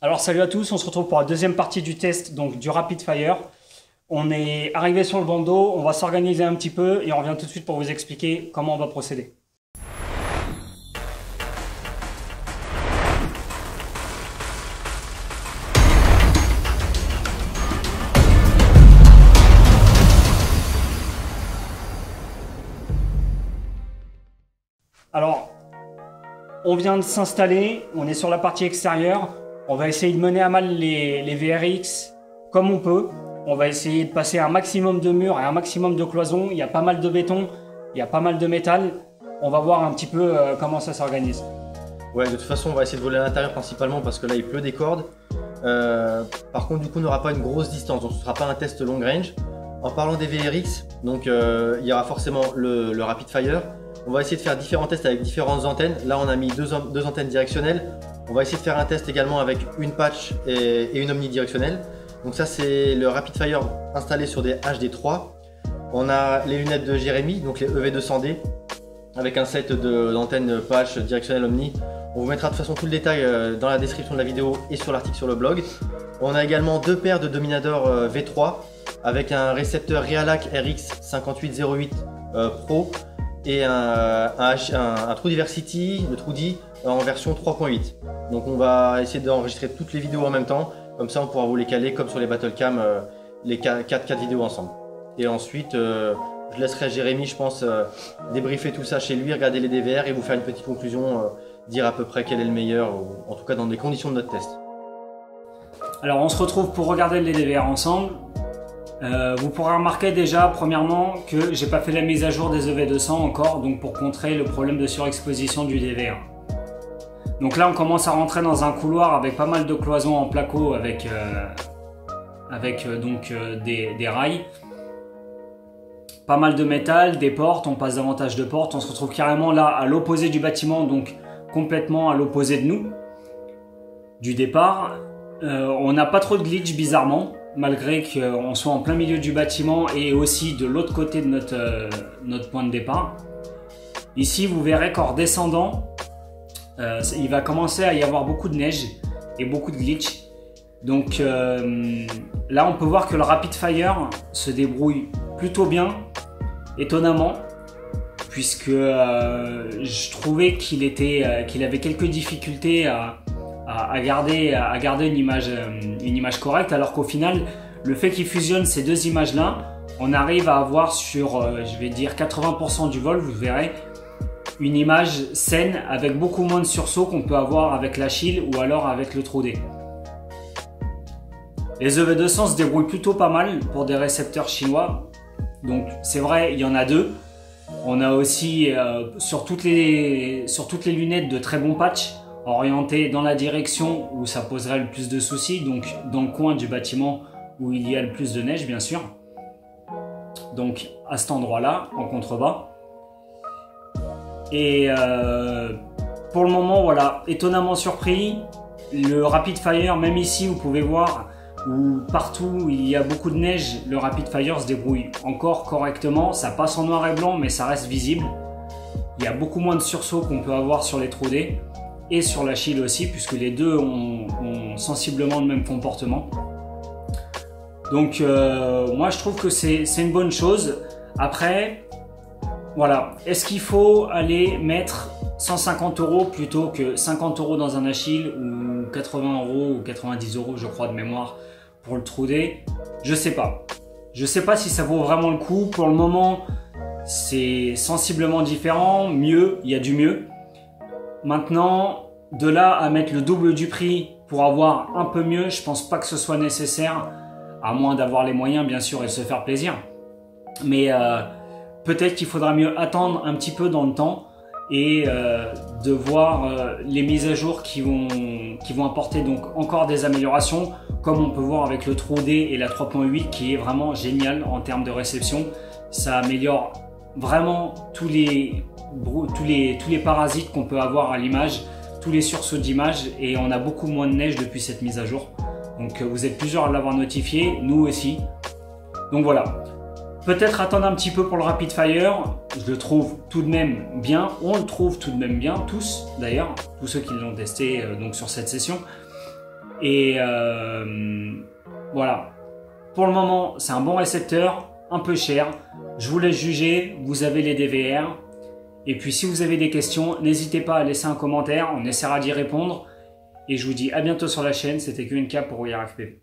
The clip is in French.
Alors salut à tous, on se retrouve pour la deuxième partie du test donc du Rapid Fire. On est arrivé sur le bandeau, on va s'organiser un petit peu et on revient tout de suite pour vous expliquer comment on va procéder. Alors, on vient de s'installer, on est sur la partie extérieure. On va essayer de mener à mal les VRX comme on peut. On va essayer de passer un maximum de murs et un maximum de cloisons. Il y a pas mal de béton, il y a pas mal de métal. On va voir un petit peu comment ça s'organise. Ouais, de toute façon, on va essayer de voler à l'intérieur principalement parce que là, il pleut des cordes. Par contre, du coup, on n'aura pas une grosse distance, donc ce ne sera pas un test long range. En parlant des VRX, donc il y aura forcément le Rapid Fire. On va essayer de faire différents tests avec différentes antennes. Là, on a mis deux antennes directionnelles. On va essayer de faire un test également avec une patch et une omnidirectionnelle. Donc ça, c'est le Rapid Fire installé sur des HD3. On a les lunettes de Jérémy, donc les EV200D, avec un set d'antennes patch directionnelle omni. On vous mettra de toute façon tout le détail dans la description de la vidéo et sur l'article sur le blog. On a également deux paires de dominateurs V3 avec un récepteur Realac RX5808 Pro et un True Diversity, le TrueD en version 3.8. Donc on va essayer d'enregistrer toutes les vidéos en même temps, comme ça on pourra vous les caler comme sur les Battlecam, les 4 vidéos ensemble. Et ensuite, je laisserai Jérémy, je pense, débriefer tout ça chez lui, regarder les DVR et vous faire une petite conclusion, dire à peu près quel est le meilleur, en tout cas dans les conditions de notre test. Alors on se retrouve pour regarder les DVR ensemble. Vous pourrez remarquer déjà premièrement que j'ai pas fait la mise à jour des EV200 encore, donc pour contrer le problème de surexposition du DVR. Donc là on commence à rentrer dans un couloir avec pas mal de cloisons en placo avec des rails. Pas mal de métal, des portes, on passe davantage de portes, on se retrouve carrément là à l'opposé du bâtiment, donc complètement à l'opposé de nous, du départ. On n'a pas trop de glitch bizarrement, malgré qu'on soit en plein milieu du bâtiment et aussi de l'autre côté de notre point de départ. Ici vous verrez qu'en redescendant, il va commencer à y avoir beaucoup de neige et beaucoup de glitch. Donc là on peut voir que le Rapid Fire se débrouille plutôt bien, étonnamment, puisque je trouvais qu'il avait quelques difficultés à garder une image correcte, alors qu'au final le fait qu'il fusionne ces deux images là, on arrive à avoir sur je vais dire 80% du vol, vous verrez, une image saine avec beaucoup moins de sursauts qu'on peut avoir avec l'Achille ou alors avec le TrueD. Les EV200 se débrouillent plutôt pas mal pour des récepteurs chinois, donc c'est vrai, il y en a deux. On a aussi sur toutes les lunettes de très bons patchs orientés dans la direction où ça poserait le plus de soucis, donc dans le coin du bâtiment où il y a le plus de neige bien sûr. Donc à cet endroit là, en contrebas. Et pour le moment, voilà, étonnamment surpris. Le Rapid Fire, même ici, vous pouvez voir, où partout où il y a beaucoup de neige, le Rapid Fire se débrouille encore correctement. Ça passe en noir et blanc, mais ça reste visible. Il y a beaucoup moins de sursauts qu'on peut avoir sur les TrueD et sur l'Achille aussi, puisque les deux ont sensiblement le même comportement. Donc, moi, je trouve que c'est une bonne chose. Après, voilà, est-ce qu'il faut aller mettre 150 € plutôt que 50 € dans un Achille ou 80 € ou 90 € je crois de mémoire pour le TrueD? Je sais pas. Je sais pas si ça vaut vraiment le coup. Pour le moment, c'est sensiblement différent, mieux, il y a du mieux. Maintenant, de là à mettre le double du prix pour avoir un peu mieux, je pense pas que ce soit nécessaire, à moins d'avoir les moyens bien sûr et de se faire plaisir. Mais peut-être qu'il faudra mieux attendre un petit peu dans le temps et de voir les mises à jour qui vont apporter donc encore des améliorations, comme on peut voir avec le TrueD et la 3.8 qui est vraiment génial en termes de réception. Ça améliore vraiment tous les parasites qu'on peut avoir à l'image, tous les sursauts d'image, et on a beaucoup moins de neige depuis cette mise à jour. Donc vous êtes plusieurs à l'avoir notifié, nous aussi. Donc voilà. Peut-être attendre un petit peu pour le Rapid Fire, je le trouve tout de même bien, on le trouve tout de même bien, tous d'ailleurs, tous ceux qui l'ont testé donc sur cette session. Et voilà. Pour le moment, c'est un bon récepteur, un peu cher. Je vous laisse juger, vous avez les DVR. Et puis si vous avez des questions, n'hésitez pas à laisser un commentaire, on essaiera d'y répondre. Et je vous dis à bientôt sur la chaîne, c'était QNK pour IRFP.